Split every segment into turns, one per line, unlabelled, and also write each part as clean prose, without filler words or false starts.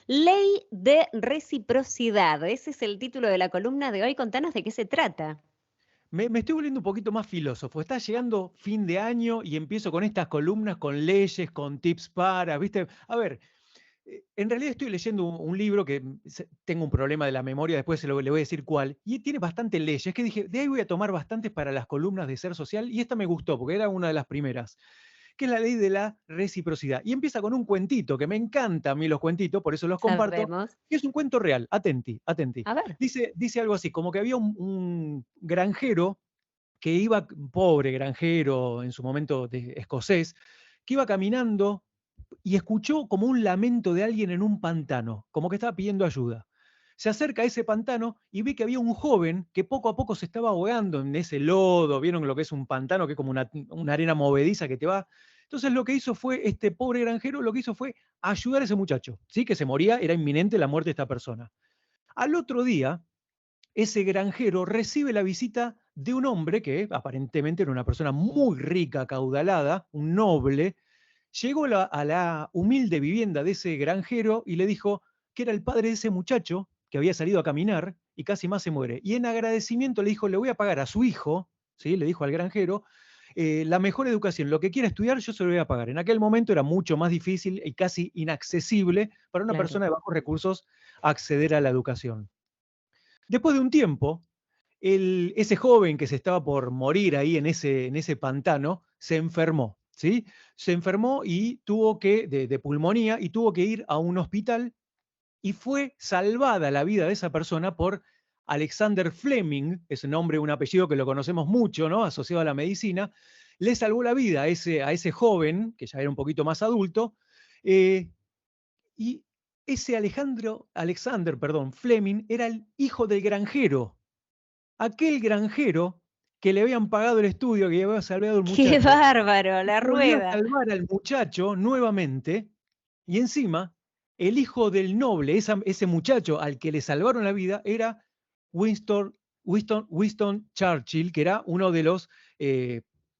Ley de reciprocidad. Ese es el título de la columna de hoy. Contanos de qué se trata.
Me estoy volviendo un poquito más filósofo. Está llegando fin de año y empiezo con estas columnas, con leyes, con tips para, ¿viste? A ver, en realidad estoy leyendo un libro que tengo un problema de la memoria, después le voy a decir cuál, y tiene bastantes leyes, que dije, de ahí voy a tomar bastantes para las columnas de Ser Social, y esta me gustó, porque era una de las primeras, que es la ley de la reciprocidad. Y empieza con un cuentito, que me encanta a mí los cuentitos, por eso los comparto,
Sabemos.
que es un cuento real, atenti, atenti.
A ver.
Dice algo así, como que había un granjero que iba, pobre granjero en su momento de escocés, que iba caminando y escuchó como un lamento de alguien en un pantano, como que estaba pidiendo ayuda. Se acerca a ese pantano y ve que había un joven que poco a poco se estaba ahogando en ese lodo. ¿Vieron lo que es un pantano? Que es como una arena movediza que te va. Entonces lo que hizo fue, este pobre granjero, lo que hizo fue ayudar a ese muchacho, ¿sí? Que se moría, era inminente la muerte de esta persona. Al otro día, ese granjero recibe la visita de un hombre que aparentemente era una persona muy rica, acaudalada, un noble. Llegó a la humilde vivienda de ese granjero y le dijo que era el padre de ese muchacho que había salido a caminar y casi más se muere. Y en agradecimiento le dijo, le voy a pagar a su hijo, ¿sí? Le dijo al granjero, la mejor educación, lo que quiera estudiar yo se lo voy a pagar. En aquel momento era mucho más difícil y casi inaccesible para una
Claro.
persona de bajos recursos acceder a la educación. Después de un tiempo, ese joven que se estaba por morir ahí en ese pantano, se enfermó, ¿sí? Se enfermó y tuvo que, de pulmonía, y tuvo que ir a un hospital y fue salvada la vida de esa persona por Alexander Fleming, es un nombre, un apellido que lo conocemos mucho, ¿no? Asociado a la medicina, le salvó la vida a ese joven, que ya era un poquito más adulto, eh, y ese Alexander, perdón, Fleming, era el hijo del granjero, aquel granjero que le habían pagado el estudio, que le había salvado al
¡Qué
muchacho,
bárbaro! La
volvió a
rueda.
salvar al muchacho nuevamente, y encima, el hijo del noble, ese muchacho al que le salvaron la vida, era Winston, Winston Churchill, que era uno de los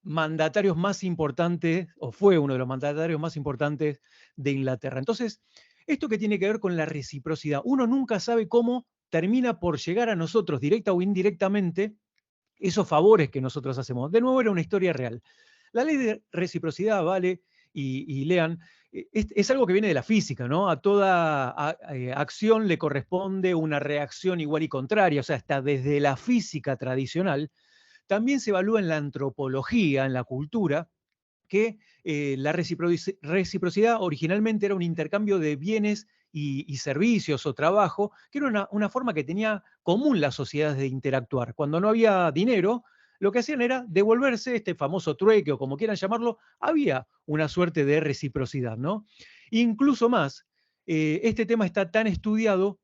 mandatarios más importantes, o fue uno de los mandatarios más importantes de Inglaterra. Entonces, esto que tiene que ver con la reciprocidad, uno nunca sabe cómo termina por llegar a nosotros, directa o indirectamente, esos favores que nosotros hacemos. De nuevo, era una historia real. La ley de reciprocidad, vale, y lean, es algo que viene de la física, ¿no? A toda acción le corresponde una reacción igual y contraria, o sea, hasta desde la física tradicional, también se evalúa en la antropología, en la cultura, que la reciprocidad originalmente era un intercambio de bienes y servicios o trabajo, que era una forma que tenía común las sociedades de interactuar. Cuando no había dinero, lo que hacían era devolverse este famoso trueque o como quieran llamarlo, había una suerte de reciprocidad, ¿no? Incluso más, este tema está tan estudiado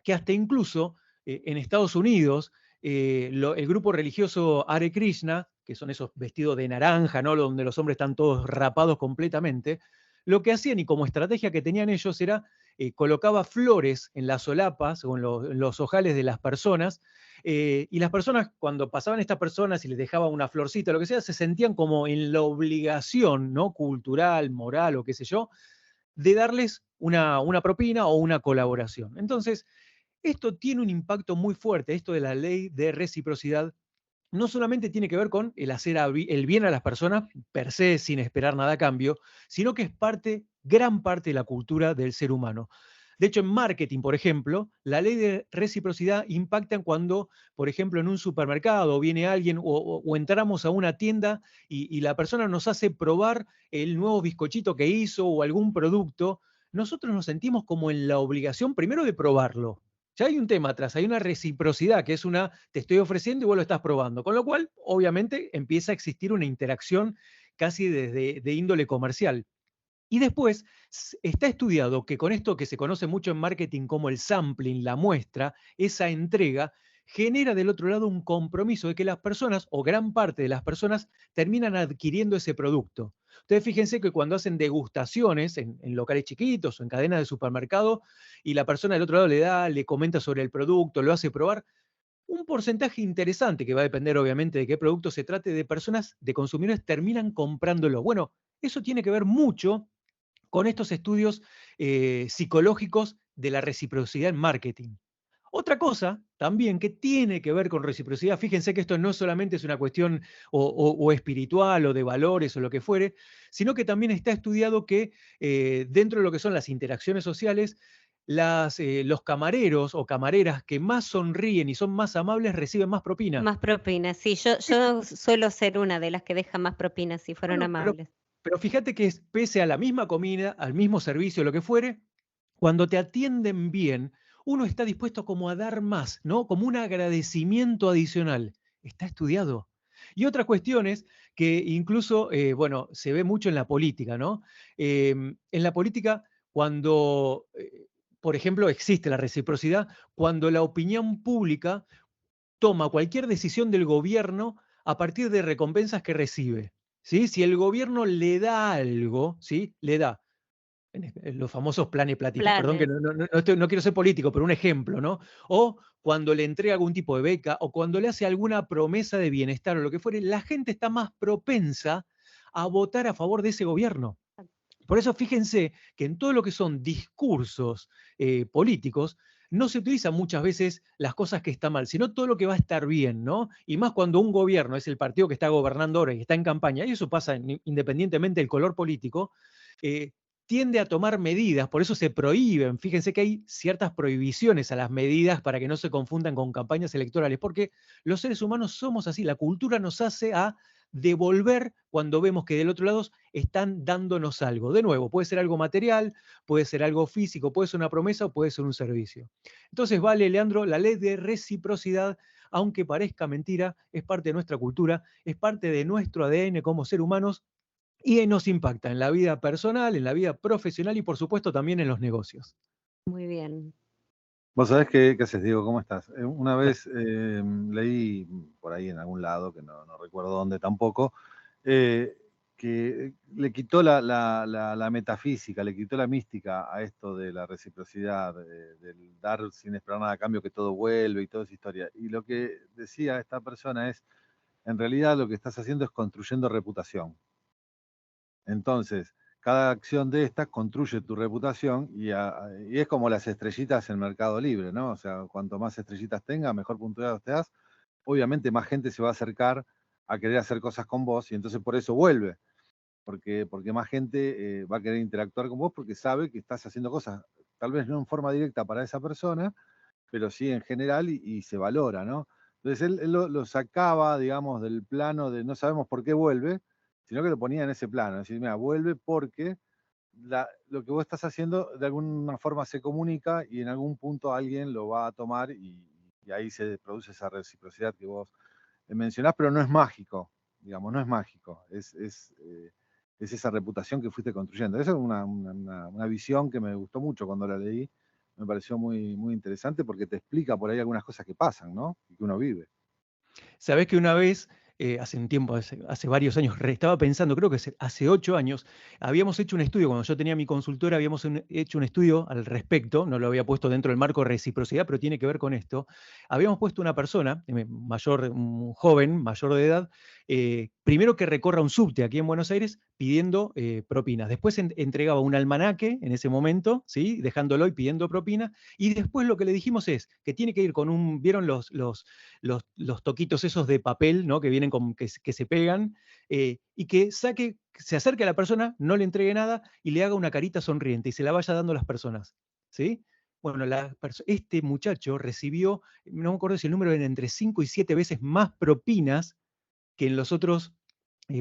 que hasta incluso en Estados Unidos, el grupo religioso Hare Krishna, que son esos vestidos de naranja, ¿no? Donde los hombres están todos rapados completamente, lo que hacían y como estrategia que tenían ellos era colocaba flores en las solapas o en los ojales de las personas, y las personas, cuando pasaban estas personas y les dejaban una florcita o lo que sea, se sentían como en la obligación, ¿no? Cultural, moral o qué sé yo, de darles una propina o una colaboración. Entonces, esto tiene un impacto muy fuerte, esto de la ley de reciprocidad. No solamente tiene que ver con el hacer el bien a las personas per se sin esperar nada a cambio, sino que es parte, gran parte de la cultura del ser humano. De hecho, en marketing, por ejemplo, la ley de reciprocidad impacta en cuando, por ejemplo, en un supermercado viene alguien o entramos a una tienda y la persona nos hace probar el nuevo bizcochito que hizo o algún producto. Nosotros nos sentimos como en la obligación primero de probarlo. Ya hay un tema atrás, hay una reciprocidad, que es una, te estoy ofreciendo y vos lo estás probando. Con lo cual, obviamente, empieza a existir una interacción casi desde de índole comercial. Y después está estudiado que con esto que se conoce mucho en marketing como el sampling, la muestra, esa entrega, genera del otro lado un compromiso de que las personas, o gran parte de las personas, terminan adquiriendo ese producto. Ustedes fíjense que cuando hacen degustaciones en locales chiquitos o en cadenas de supermercado, y la persona del otro lado le da, le comenta sobre el producto, lo hace probar, un porcentaje interesante, que va a depender obviamente de qué producto se trate, de personas, de consumidores, terminan comprándolo. Bueno, eso tiene que ver mucho con estos estudios psicológicos de la reciprocidad en marketing. Otra cosa también que tiene que ver con reciprocidad, fíjense que esto no solamente es una cuestión o espiritual o de valores o lo que fuere, sino que también está estudiado que dentro de lo que son las interacciones sociales, los camareros o camareras que más sonríen y son más amables reciben más propina.
Más propinas, sí, yo suelo ser una de las que deja más propinas si fueron
Bueno,
amables.
pero fíjate que pese a la misma comida, al mismo servicio, lo que fuere, cuando te atienden bien, uno está dispuesto como a dar más, ¿no? Como un agradecimiento adicional. Está estudiado. Y otra cuestión es que incluso, bueno, se ve mucho en la política, ¿no? En la política, cuando, por ejemplo, existe la reciprocidad, cuando la opinión pública toma cualquier decisión del gobierno a partir de recompensas que recibe. ¿Sí? Si el gobierno le da algo, ¿sí? Le da en los famosos planes platita, perdón que
Planes.
no quiero ser político, pero un ejemplo, ¿no? O cuando le entrega algún tipo de beca, o cuando le hace alguna promesa de bienestar o lo que fuere, la gente está más propensa a votar a favor de ese gobierno. Por eso fíjense que en todo lo que son discursos políticos, no se utilizan muchas veces las cosas que están mal, sino todo lo que va a estar bien, ¿no? Y más cuando un gobierno es el partido que está gobernando ahora y está en campaña, y eso pasa independientemente del color político, eh, tiende a tomar medidas, por eso se prohíben. Fíjense que hay ciertas prohibiciones a las medidas para que no se confundan con campañas electorales, porque los seres humanos somos así, la cultura nos hace a devolver cuando vemos que del otro lado están dándonos algo. De nuevo, puede ser algo material, puede ser algo físico, puede ser una promesa o puede ser un servicio. Entonces, vale, Leandro, la ley de reciprocidad, aunque parezca mentira, es parte de nuestra cultura, es parte de nuestro ADN como ser humanos y nos impacta en la vida personal, en la vida profesional y por supuesto también en los negocios.
Muy bien.
Vos sabés qué haces, Diego, ¿cómo estás? Una vez leí por ahí en algún lado, que no recuerdo dónde tampoco, que le quitó la metafísica, le quitó la mística a esto de la reciprocidad, del dar sin esperar nada a cambio, que todo vuelve y toda esa historia. Y lo que decía esta persona es, en realidad lo que estás haciendo es construyendo reputación. Entonces, cada acción de estas construye tu reputación y es como las estrellitas en Mercado Libre, ¿no? O sea, cuanto más estrellitas tengas, mejor puntuados te das. Obviamente más gente se va a acercar a querer hacer cosas con vos y entonces por eso vuelve, porque más gente va a querer interactuar con vos porque sabe que estás haciendo cosas, tal vez no en forma directa para esa persona, pero sí en general y se valora, ¿no? Entonces él lo sacaba, digamos, del plano de no sabemos por qué vuelve, sino que lo ponía en ese plano, es decir, mira, vuelve porque lo que vos estás haciendo de alguna forma se comunica y en algún punto alguien lo va a tomar y ahí se produce esa reciprocidad que vos mencionás, pero no es mágico, digamos, no es mágico, es esa reputación que fuiste construyendo. Esa es una visión que me gustó mucho cuando la leí, me pareció muy interesante porque te explica por ahí algunas cosas que pasan, ¿no? Y que uno vive.
Sabés que una vez, hace un tiempo, hace varios años, estaba pensando, creo que hace 8 años, habíamos hecho un estudio, cuando yo tenía mi consultora, habíamos hecho un estudio al respecto, no lo había puesto dentro del marco de reciprocidad, pero tiene que ver con esto. Habíamos puesto una persona, mayor, un joven, mayor de edad, primero que recorra un subte aquí en Buenos Aires pidiendo propinas. Después entregaba un almanaque en ese momento, ¿sí? Dejándolo y pidiendo propina. Y después lo que le dijimos es que tiene que ir con ¿vieron los toquitos esos de papel, ¿no? Que vienen que se pegan, y que se acerque a la persona, no le entregue nada y le haga una carita sonriente y se la vaya dando a las personas, ¿sí? Bueno, este muchacho recibió, no me acuerdo si el número era entre 5 y 7 veces más propinas que en los otros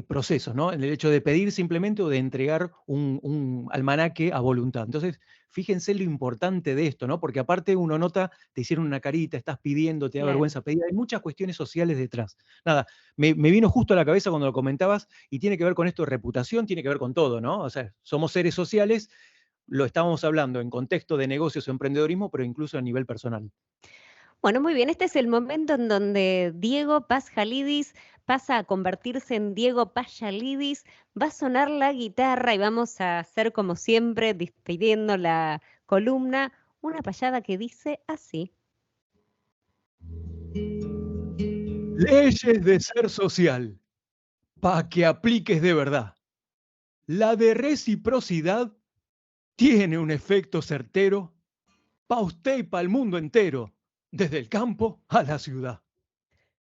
procesos, ¿no? En el hecho de pedir simplemente o de entregar un almanaque a voluntad. Entonces, fíjense lo importante de esto, ¿no? Porque aparte uno nota, te hicieron una carita, estás pidiendo, te da
Claro.
vergüenza pedir, hay muchas cuestiones sociales detrás. Nada, me vino justo a la cabeza cuando lo comentabas y tiene que ver con esto de reputación, tiene que ver con todo, ¿no? O sea, somos seres sociales, lo estábamos hablando en contexto de negocios o emprendedorismo, pero incluso a nivel personal.
Bueno, muy bien, este es el momento en donde Diego Paz Jalidis pasa a convertirse en Diego Paz Jalidis, va a sonar la guitarra y vamos a hacer como siempre, despidiendo la columna, una payada que dice así.
Leyes de ser social, para que apliques de verdad. La de reciprocidad tiene un efecto certero pa' usted y pa' el mundo entero, desde el campo a la ciudad.